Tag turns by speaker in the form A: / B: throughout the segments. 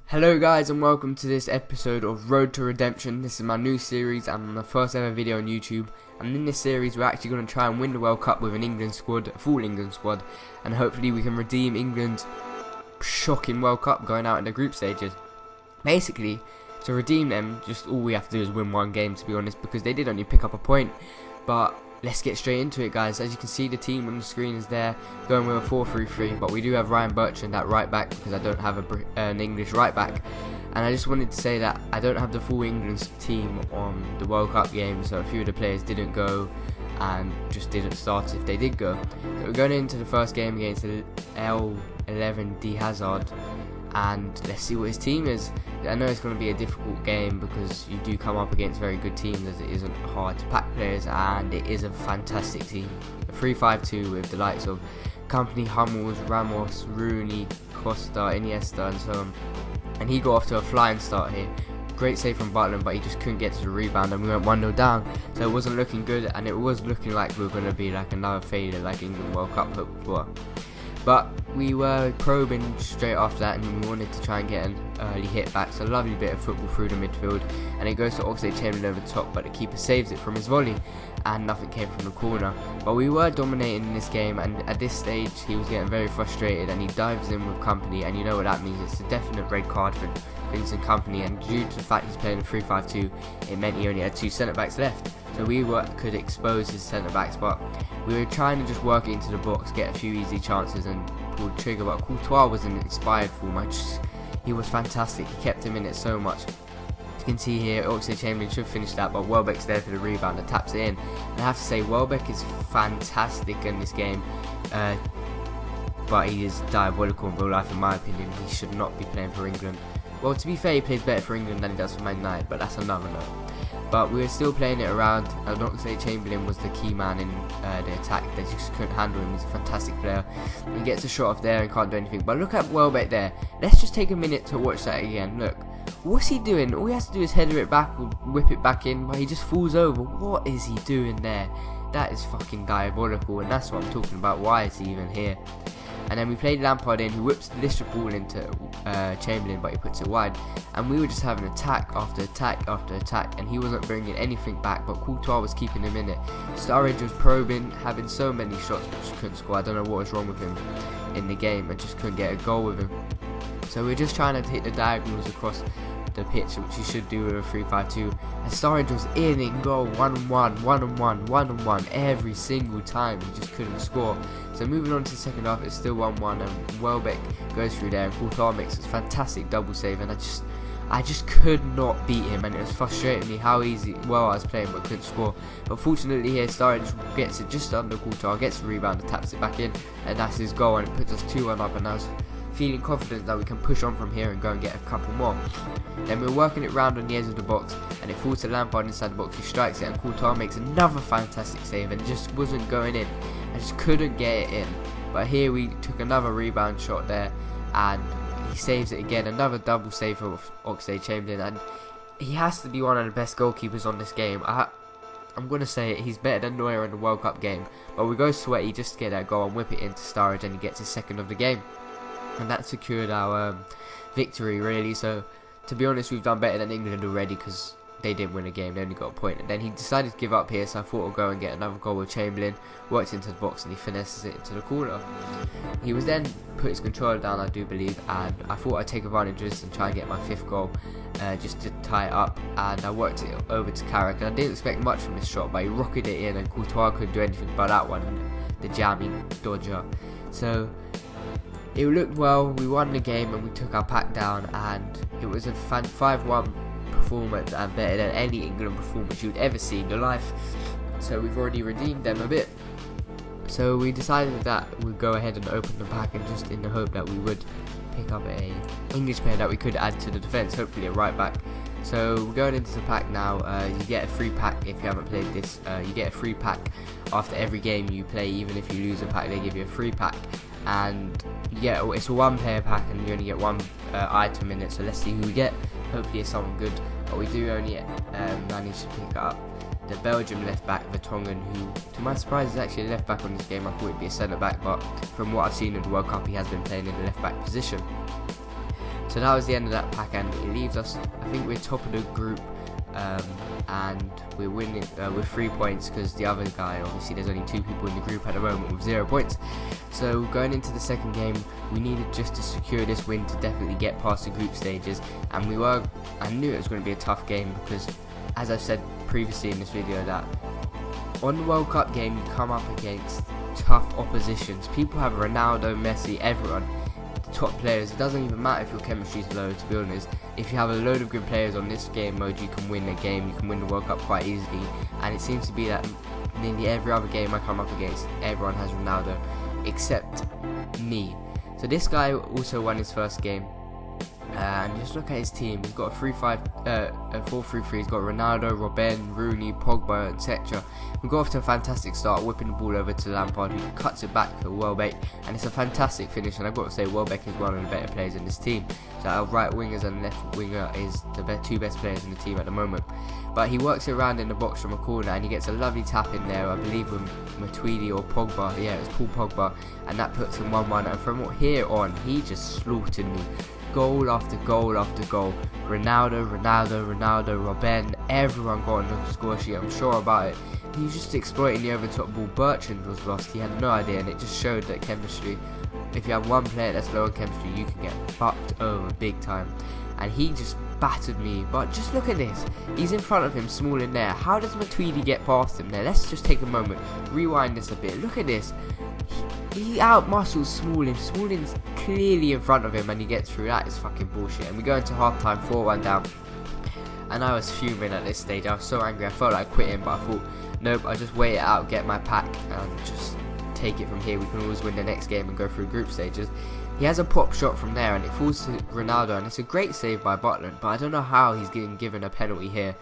A: Hello guys and welcome to this episode of Road to Redemption. This is my new series and the first ever video on YouTube, and in this series we're actually going to try and win the World Cup with an England squad, a full England squad, and hopefully we can redeem England's shocking World Cup going out in the group stages. Basically, to redeem them, just all we have to do is win one game, to be honest, because they did only pick up a point. But let's get straight into it, guys. As you can see, the team on the screen is there, going with a 4-3-3, but we do have Ryan Bertrand at right back because I don't have an English right back. And I just wanted to say that I don't have the full England team on the World Cup game, so a few of the players didn't go and just didn't start if they did go. So we're going into the first game against L11 D Hazard, and let's see what his team is. I know it's going to be a difficult game because you do come up against very good teams, as it isn't hard to pack players, and it is a fantastic team. A 3-5-2 with the likes of Company, Hummels, Ramos, Rooney, Costa, Iniesta and so on. And he got off to a flying start here. Great save from Butland, but he just couldn't get to the rebound and we went 1-0 down. So it wasn't looking good, and it was looking like we were going to be like another failure like England World Cup hoped were. But we were probing straight after that, and we wanted to try and get an early hit back. So a lovely bit of football through the midfield, and it goes to Oxlade-Chamberlain over the top, but the keeper saves it from his volley, and nothing came from the corner. But we were dominating in this game, and at this stage he was getting very frustrated, and he dives in with Company, and you know what that means. It's a definite red card for Vincent Company, and due to the fact he's playing a 3-5-2, it meant he only had two centre backs left. So we could expose his centre backs, but we were trying to just work it into the box, get a few easy chances and pull the trigger. But Courtois was in inspired form. He was fantastic. He kept him in it so much. You can see here, Oxlade-Chamberlain should finish that, but Welbeck's there for the rebound and taps it in. And I have to say, Welbeck is fantastic in this game, but he is diabolical in real life in my opinion. He should not be playing for England. Well, to be fair, he plays better for England than he does for Man United, but that's another note. But we were still playing it around, and Oxlade-Chamberlain was the key man in the attack. They just couldn't handle him. He's a fantastic player. He gets a shot off there and can't do anything. But look at Welbeck there. Let's just take a minute to watch that again. Look, what's he doing? All he has to do is header it back or whip it back in, but he just falls over. What is he doing there? That is fucking diabolical, and that's what I'm talking about. Why is he even here? And then we played Lampard in, who whips the Lister ball into Chamberlain, but he puts it wide. And we were just having attack after attack after attack, and he wasn't bringing anything back, but Courtois was keeping him in it. Sturridge was probing, having so many shots but just couldn't score. I don't know what was wrong with him in the game, and just couldn't get a goal with him. So we're just trying to hit the diagonals across the pitch, which you should do with a 3-5-2, and Sturridge was in goal, 1-on-1, 1-on-1, 1-on-1 every single time. He just couldn't score. So moving on to the second half, it's still 1-1, and Welbeck goes through there, and Courtois makes a fantastic double save, and I just could not beat him, and it was frustrating me how well I was playing but couldn't score. But fortunately here, Sturridge gets it just under Courtois, gets the rebound and taps it back in, and that's his goal, and it puts us 2-1 up, and I was feeling confident that we can push on from here and go and get a couple more. Then we're working it round on the edge of the box, and it falls to Lampard inside the box, who strikes it, and Courtois makes another fantastic save, and it just wasn't going in. I just couldn't get it in. But here we took another rebound shot there, and he saves it again. Another double save for Oxlade-Chamberlain, and he has to be one of the best goalkeepers on this game. I'm going to say it, he's better than Neuer in the World Cup game. But we go sweaty just to get that goal and whip it into Sturridge, and he gets his second of the game. And that secured our victory, really. So to be honest, we've done better than England already, because they didn't win a game, they only got a point. And then he decided to give up here, so I thought I'll go and get another goal with Chamberlain. Works into the box and he finesses it into the corner. He was then put his controller down, I do believe, and I thought I'd take advantage of this and try and get my fifth goal, just to tie it up. And I worked it over to Carrick, and I didn't expect much from this shot, but he rocketed it in, and Courtois couldn't do anything about that one, the jamming dodger. So it looked well, we won the game and we took our pack down, and it was a 5-1 performance, and better than any England performance you'd ever see in your life. So we've already redeemed them a bit. So we decided that we'd go ahead and open the pack, and just in the hope that we would pick up a English player that we could add to the defence, hopefully a right back. So we're going into the pack now. You get a free pack if you haven't played this. You get a free pack after every game you play. Even if you lose a pack, they give you a free pack. And yeah, it's a one player pack, and you only get one item in it. So let's see who we get. Hopefully it's someone good. But we do only manage to pick up the Belgium left back Vertonghen, who to my surprise is actually a left back on this game. I thought he'd be a centre back, but from what I've seen in the World Cup, he has been playing in the left back position. So that was the end of that pack, and it leaves us, I think we're top of the group, and we're winning with 3 points, because the other guy, obviously there's only 2 people in the group at the moment with 0 points. So going into the second game, we needed just to secure this win to definitely get past the group stages, and I knew it was going to be a tough game, because as I've said previously in this video, that on the World Cup game you come up against tough oppositions. People have Ronaldo, Messi, everyone, the top players. It doesn't even matter if your chemistry is low, to be honest. If you have a load of good players on this game mode, you can win a game, you can win the World Cup quite easily. And it seems to be that nearly every other game I come up against, everyone has Ronaldo except me. So this guy also won his first game, and just look at his team. He's got a 4-3-3. He's got Ronaldo, Robben, Rooney, Pogba, etc. We got off to a fantastic start, whipping the ball over to Lampard, who cuts it back to Welbeck, and it's a fantastic finish. And I've got to say, Welbeck is one of the better players in this team. So our right wingers and left winger is the 2 best players in the team at the moment. But he works it around in the box from a corner, and he gets a lovely tap in there, I believe with Matuidi or Pogba. Yeah, it was Paul Pogba, and that puts him 1-1. And from here on, he just slaughtered me. Goal after goal after goal. Ronaldo, Robben, everyone got on the score sheet, I'm sure about it. He was just exploiting the over top ball. Bertrand was lost, he had no idea, and it just showed that chemistry, if you have one player that's low on chemistry, you can get fucked over big time. And he just battered me. But just look at this, he's in front of him, small in there. How does Matuidi get past him there? Let's just take a moment, rewind this a bit. Look at this, he out-muscles Smalling. Smalling's clearly in front of him, and he gets through. That is fucking bullshit. And we go into half-time, 4-1 down. And I was fuming at this stage. I was so angry. I felt like quitting, but I thought, nope, I'll just wait it out, get my pack, and just take it from here. We can always win the next game and go through group stages. He has a pop shot from there, and it falls to Ronaldo, and it's a great save by Butland, but I don't know how he's getting given a penalty here.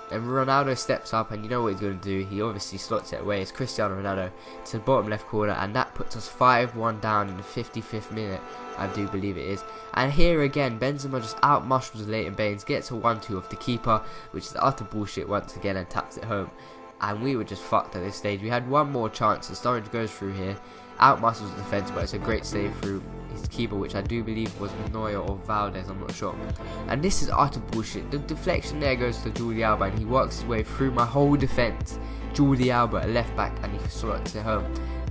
A: And Ronaldo steps up, and you know what he's going to do. He obviously slots it away. It's Cristiano Ronaldo to the bottom left corner, and that puts us 5-1 down in the 55th minute, I do believe it is. And here again, Benzema just out-muscles Leighton Baines, gets a 1-2 off the keeper, which is utter bullshit once again, and taps it home. And we were just fucked at this stage. We had one more chance, and Sturridge goes through here, out-muscles the defence, but it's a great save through his keeper, which I do believe was Neuer or Valdez, I'm not sure. And this is utter bullshit. The deflection there goes to Jordi Alba, and he works his way through my whole defence. Jordi Alba, a left back, and he slots it home.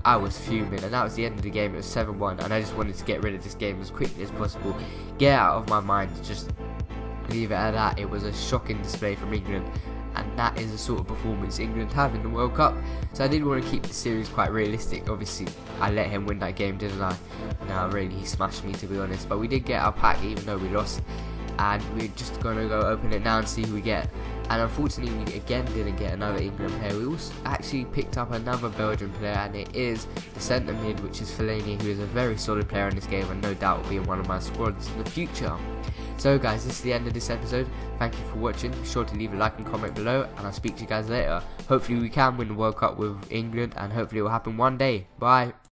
A: I was fuming, and that was the end of the game. It was 7-1, and I just wanted to get rid of this game as quickly as possible, get out of my mind, just leave it at that. It was a shocking display from England, and that is the sort of performance England have in the World Cup. So I did want to keep the series quite realistic. Obviously, I let him win that game, didn't I? No, really, he smashed me, to be honest. But we did get our pack, even though we lost. And we're just going to go open it now and see who we get. And unfortunately, we again didn't get another England player. We also actually picked up another Belgian player, and it is the centre mid, which is Fellaini, who is a very solid player in this game, and no doubt will be in one of my squads in the future. So guys, this is the end of this episode. Thank you for watching. Be sure to leave a like and comment below, and I'll speak to you guys later. Hopefully we can win the World Cup with England, and hopefully it will happen one day. Bye.